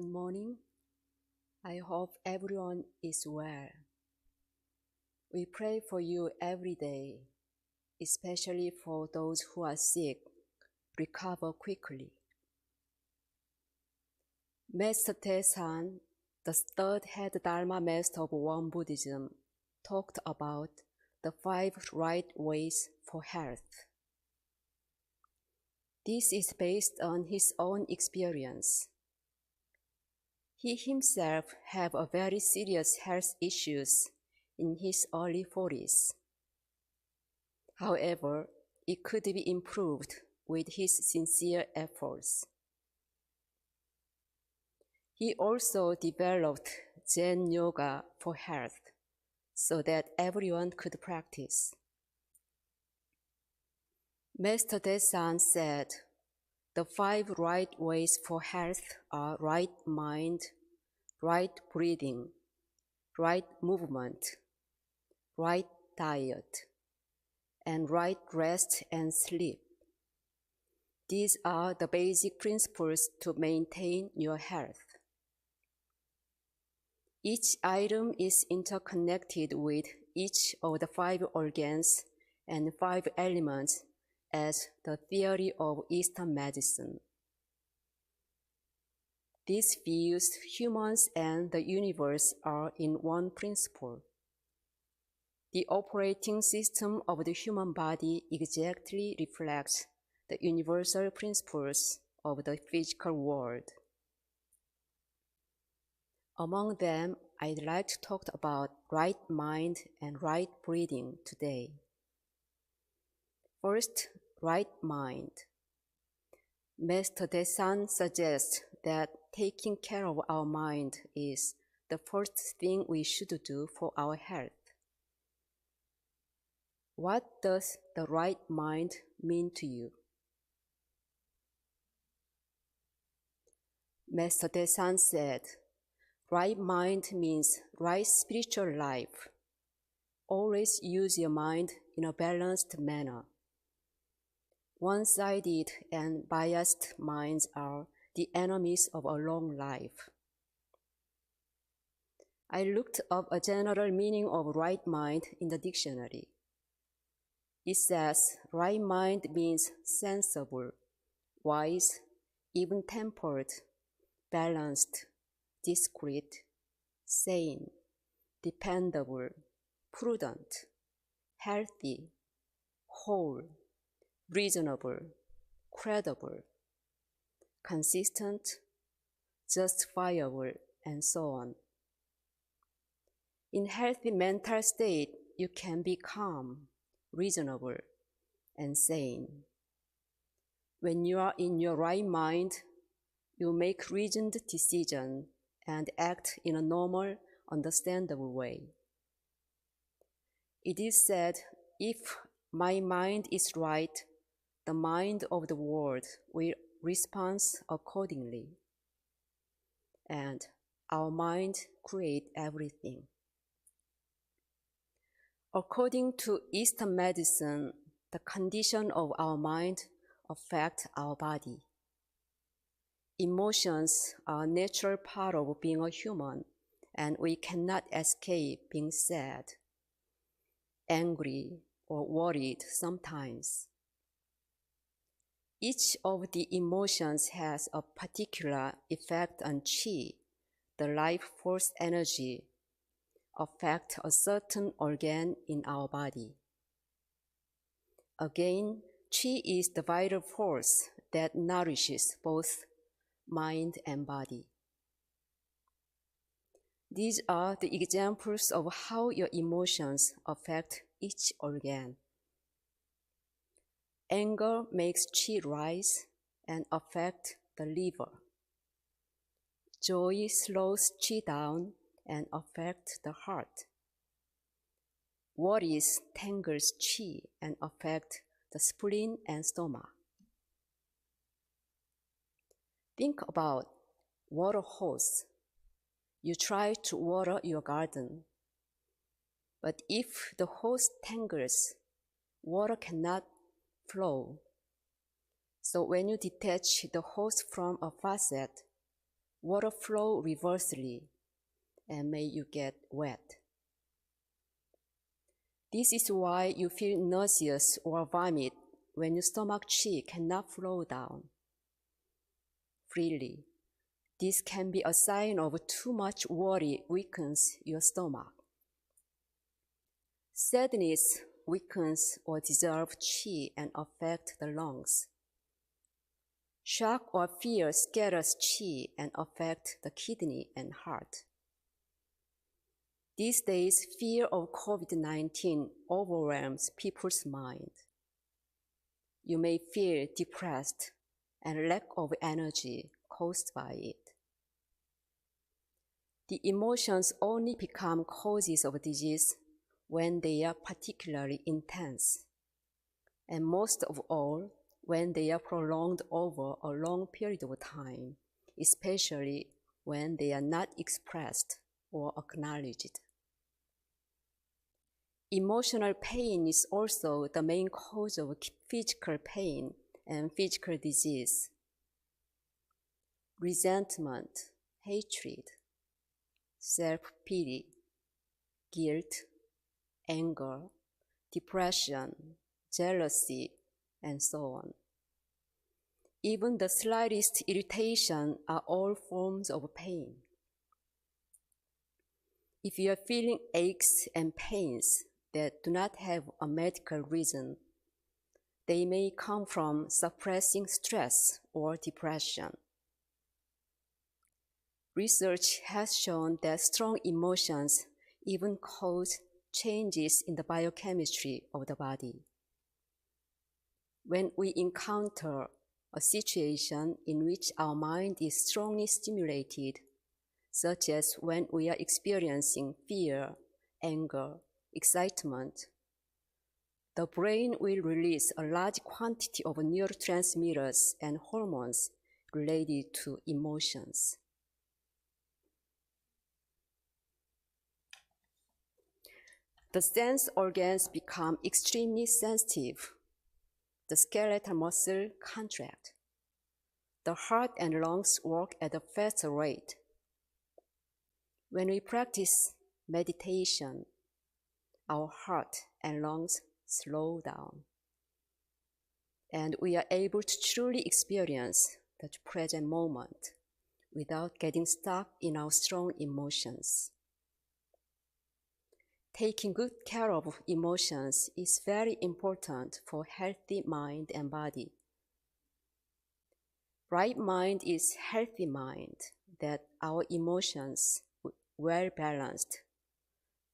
Good morning. I hope everyone is well. We pray for you every day, especially for those who are sick. Recover quickly. Master Taesan, the third head Dharma master of Won Buddhism, talked about the 5 right ways for health. This is based on his own experience. He himself had a very serious health issues in his early 40s. However, it could be improved with his sincere efforts. He also developed Zen yoga for health so that everyone could practice. Master Taesan said, the 5 right ways for health are right mind, right breathing, right movement, right diet, and right rest and sleep. These are the basic principles to maintain your health. Each item is interconnected with each of the 5 organs and 5 elements as the theory of Eastern medicine. This views humans and the universe are in one principle. The operating system of the human body exactly reflects the universal principles of the physical world. Among them, I'd like to talk about right mind and right breathing today. First, right mind. Master Taesan suggests that taking care of our mind is the first thing we should do for our health. What does the right mind mean to you? Master Taesan said, right mind means right spiritual life. Always use your mind in a balanced manner. One-sided and biased minds are the enemies of a long life. I looked up a general meaning of right mind in the dictionary. It says right mind means sensible, wise, even-tempered, balanced, discreet, sane, dependable, prudent, healthy, whole, reasonable, credible, consistent, justifiable, and so on. In healthy mental state, you can be calm, reasonable, and sane. When you are in your right mind, you make reasoned decisions and act in a normal, understandable way. It is said, if my mind is right, the mind of the world will respond accordingly. And our mind creates everything. According to Eastern medicine, the condition of our mind affects our body. Emotions are a natural part of being a human, and we cannot escape being sad, angry, or worried sometimes. Each of the emotions has a particular effect on qi, the life force energy, affect a certain organ in our body. Again, qi is the vital force that nourishes both mind and body. These are the examples of how your emotions affect each organ. Anger makes qi rise and affect the liver. Joy slows qi down and affect the heart. Worries tangles qi and affect the spleen and stomach. Think about water hose. You try to water your garden. But if the hose tangles, water cannot flow. So when you detach the hose from a faucet, water flow reversely, and may you get wet. This is why you feel nauseous or vomit when your stomach chi cannot flow down freely. This can be a sign of too much worry weakens your stomach. Sadness weakens or dissolves qi and affects the lungs. Shock or fear scatters qi and affects the kidney and heart. These days, fear of COVID-19 overwhelms people's mind. You may feel depressed and lack of energy caused by it. The emotions only become causes of disease when they are particularly intense, and most of all, when they are prolonged over a long period of time, especially when they are not expressed or acknowledged. Emotional pain is also the main cause of physical pain and physical disease. Resentment, hatred, self-pity, guilt, anger, depression, jealousy, and so on. Even the slightest irritation are all forms of pain. If you are feeling aches and pains that do not have a medical reason, they may come from suppressing stress or depression. Research has shown that strong emotions even cause changes in the biochemistry of the body. When we encounter a situation in which our mind is strongly stimulated, such as when we are experiencing fear, anger, excitement, the brain will release a large quantity of neurotransmitters and hormones related to emotions. The sense organs become extremely sensitive. The skeletal muscle contract. The heart and lungs work at a faster rate. When we practice meditation, our heart and lungs slow down, and we are able to truly experience the present moment without getting stuck in our strong emotions. Taking good care of emotions is very important for healthy mind and body. Right mind is healthy mind, that our emotions, well balanced,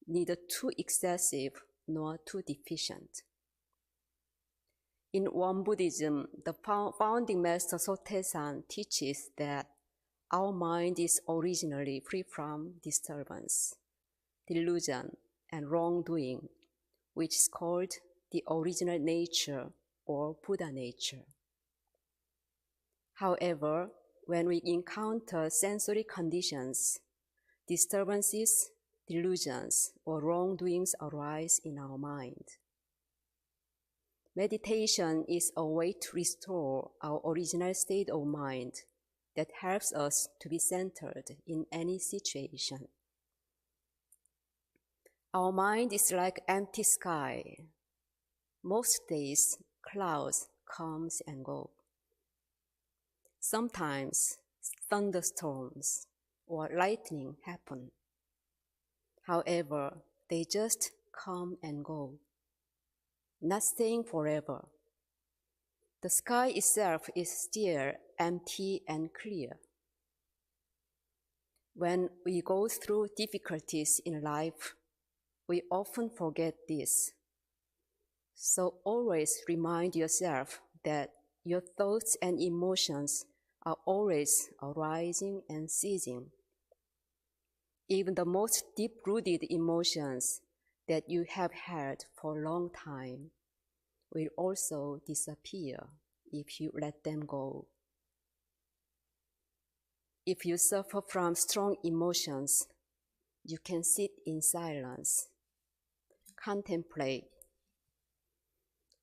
neither too excessive nor too deficient. In Won Buddhism, the founding master Sotaesan teaches that our mind is originally free from disturbance, delusion, and wrongdoing, which is called the original nature or Buddha nature. However, when we encounter sensory conditions, disturbances, delusions, or wrongdoings arise in our mind. Meditation is a way to restore our original state of mind that helps us to be centered in any situation. Our mind is like empty sky. Most days, clouds come and go. Sometimes thunderstorms or lightning happen. However, they just come and go, not staying forever. The sky itself is still empty and clear. When we go through difficulties in life, we often forget this. So always remind yourself that your thoughts and emotions are always arising and ceasing. Even the most deep-rooted emotions that you have had for a long time will also disappear if you let them go. If you suffer from strong emotions, you can sit in silence, contemplate,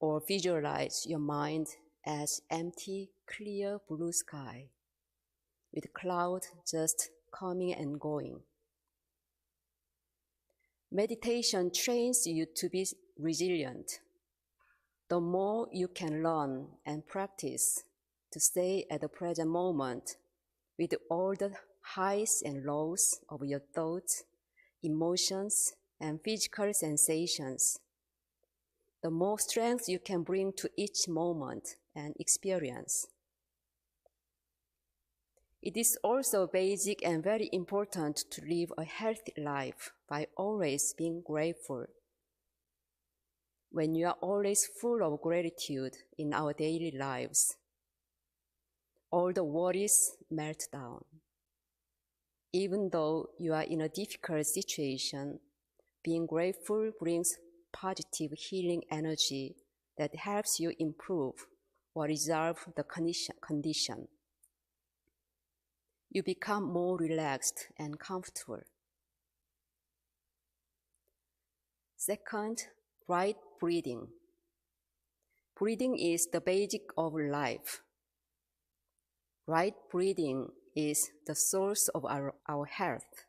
or visualize your mind as empty, clear blue sky. with cloud just coming and going. Meditation trains you to be resilient. The more you can learn and practice to stay at the present moment with all the highs and lows of your thoughts, emotions, and physical sensations, the more strength you can bring to each moment and experience. It is also basic and very important to live a healthy life by always being grateful. When you are always full of gratitude in our daily lives, all the worries melt down. Even though you are in a difficult situation, being grateful brings positive healing energy that helps you improve or resolve the condition. You become more relaxed and comfortable. Second, right breathing. Breathing is the basic of life. Right breathing is the source of our health.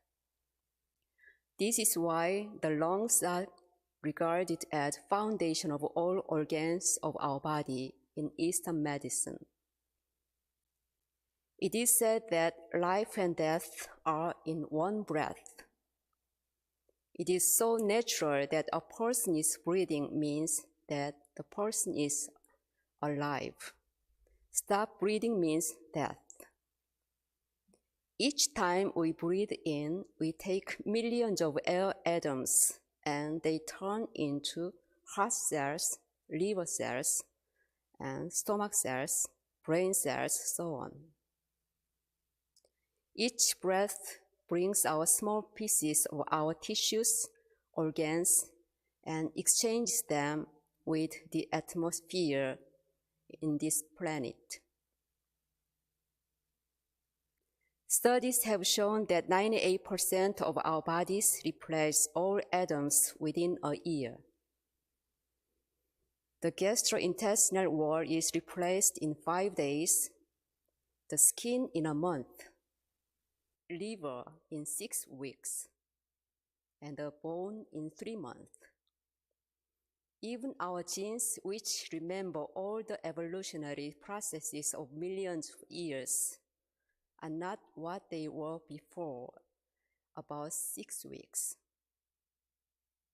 This is why the lungs are regarded as foundation of all organs of our body in Eastern medicine. It is said that life and death are in one breath. It is so natural that a person is breathing means that the person is alive. Stop breathing means death. Each time we breathe in, we take millions of air atoms and they turn into heart cells, liver cells, and stomach cells, brain cells, so on. Each breath brings our small pieces of our tissues, organs, and exchanges them with the atmosphere in this planet. Studies have shown that 98% of our bodies replace all atoms within a year. The gastrointestinal wall is replaced in 5 days, the skin in a month, liver in 6 weeks, and the bone in 3 months. Even our genes, which remember all the evolutionary processes of millions of years, are not what they were before about 6 weeks.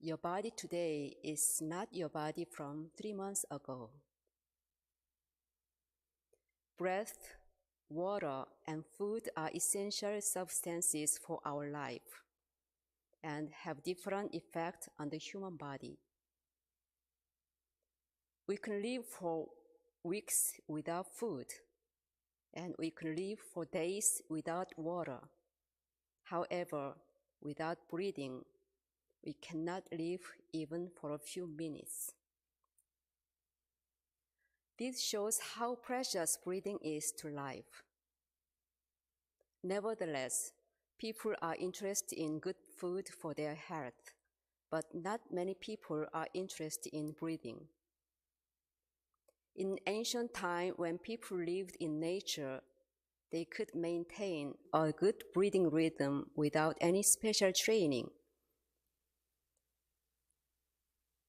Your body today is not your body from 3 months ago. Breath, water, and food are essential substances for our life and have different effects on the human body. We can live for weeks without food, and we can live for days without water. However, without breathing, we cannot live even for a few minutes. This shows how precious breathing is to life. Nevertheless, people are interested in good food for their health, but not many people are interested in breathing. In ancient time, when people lived in nature, they could maintain a good breathing rhythm without any special training.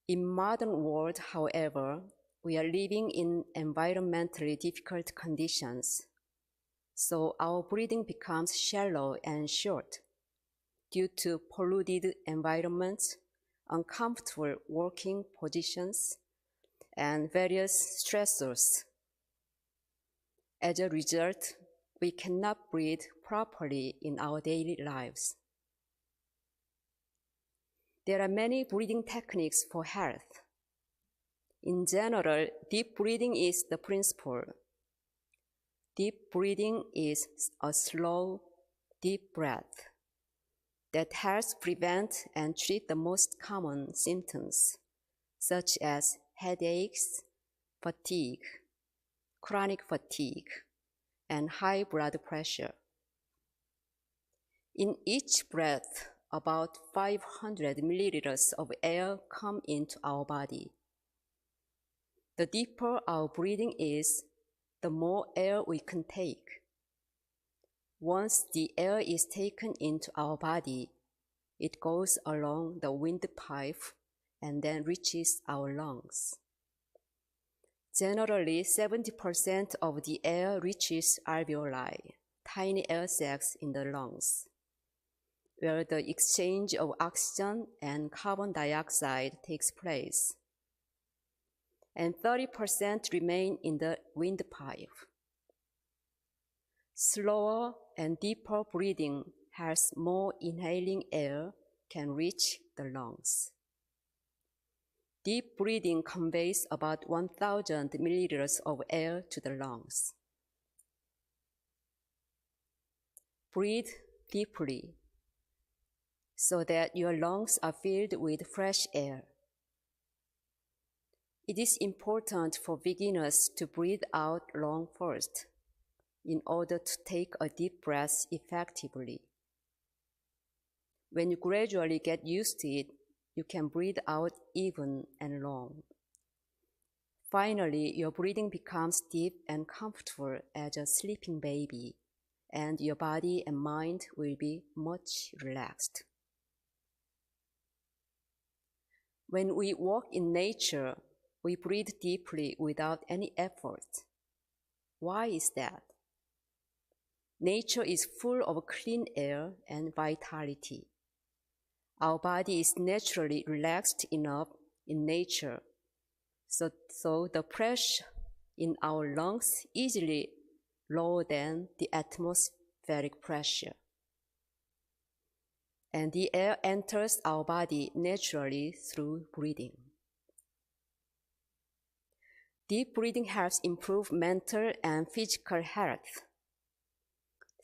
In modern world, however, we are living in environmentally difficult conditions, so our breathing becomes shallow and short due to polluted environments, uncomfortable working positions, and various stressors. As a result, we cannot breathe properly in our daily lives. There are many breathing techniques for health. In general, deep breathing is the principle. Deep breathing is a slow, deep breath that helps prevent and treat the most common symptoms, such as headaches, fatigue, chronic fatigue, and high blood pressure. In each breath, about 500 milliliters of air come into our body. The deeper our breathing is, the more air we can take. Once the air is taken into our body, it goes along the windpipe and then reaches our lungs. Generally, 70% of the air reaches alveoli, tiny air sacs in the lungs, where the exchange of oxygen and carbon dioxide takes place, and 30% remain in the windpipe. Slower and deeper breathing has more inhaling air can reach the lungs. Deep breathing conveys about 1,000 milliliters of air to the lungs. Breathe deeply so that your lungs are filled with fresh air. It is important for beginners to breathe out long first in order to take a deep breath effectively. When you gradually get used to it, you can breathe out even and long. Finally, your breathing becomes deep and comfortable as a sleeping baby, and your body and mind will be much relaxed. When we walk in nature, we breathe deeply without any effort. Why is that? Nature is full of clean air and vitality. Our body is naturally relaxed enough in nature, so the pressure in our lungs easily lower than the atmospheric pressure. And the air enters our body naturally through breathing. Deep breathing helps improve mental and physical health.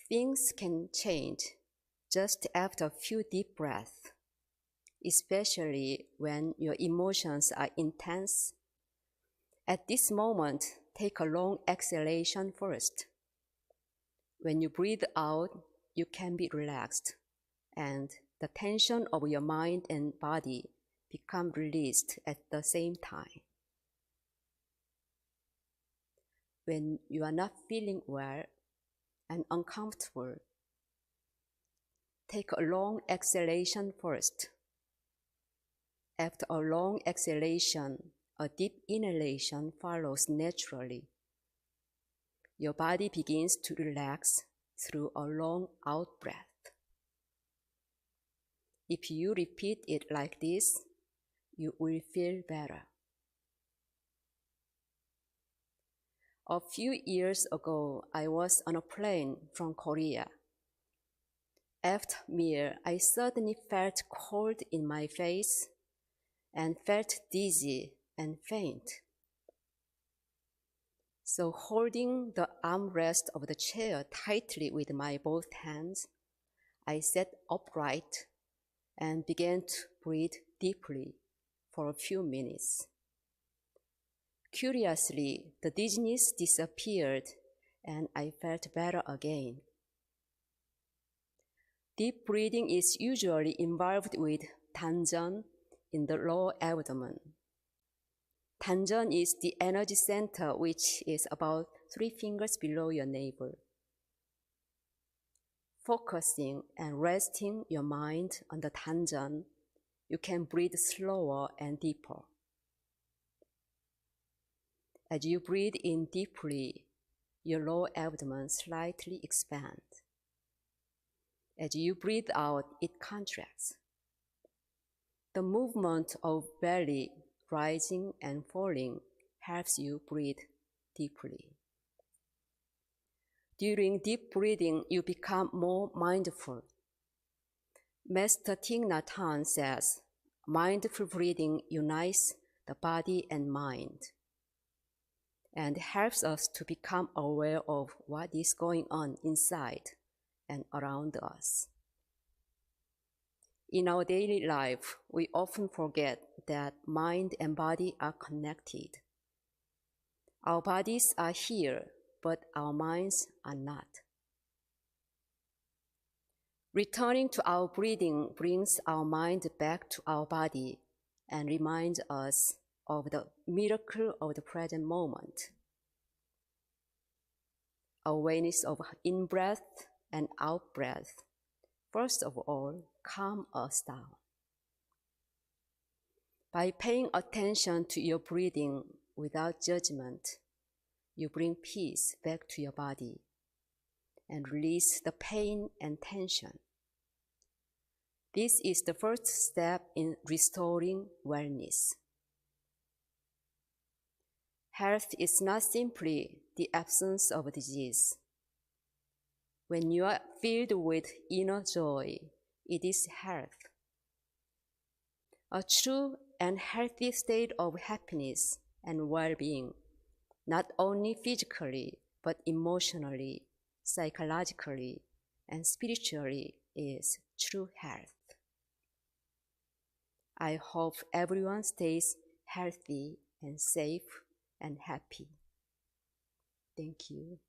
Things can change just after a few deep breaths, especially when your emotions are intense. At this moment, take a long exhalation first. When you breathe out, you can be relaxed, and the tension of your mind and body become released at the same time. When you are not feeling well and uncomfortable, take a long exhalation first. After a long exhalation, a deep inhalation follows naturally. Your body begins to relax through a long out-breath. If you repeat it like this, you will feel better. A few years ago, I was on a plane from Korea. After a meal, I suddenly felt cold in my face and felt dizzy and faint. So holding the armrest of the chair tightly with my both hands, I sat upright and began to breathe deeply for a few minutes. Curiously, the dizziness disappeared and I felt better again. Deep breathing is usually involved with Danjan in the lower abdomen. Danjan is the energy center, which is about 3 fingers below your navel. Focusing and resting your mind on the Danjan, you can breathe slower and deeper. As you breathe in deeply, your lower abdomen slightly expands. As you breathe out, it contracts. The movement of belly rising and falling helps you breathe deeply. During deep breathing, you become more mindful. Master Thich Nhat Hanh says, mindful breathing unites the body and mind and helps us to become aware of what is going on inside and around us. In our daily life, we often forget that mind and body are connected. Our bodies are here, but our minds are not. Returning to our breathing brings our mind back to our body and reminds us of the miracle of the present moment. Awareness of in-breath and out breath, first of all, calm us down. By paying attention to your breathing without judgment, you bring peace back to your body and release the pain and tension. This is the first step in restoring wellness. Health is not simply the absence of disease. When you are filled with inner joy, it is health. A true and healthy state of happiness and well-being, not only physically, but emotionally, psychologically, and spiritually, is true health. I hope everyone stays healthy and safe and happy. Thank you.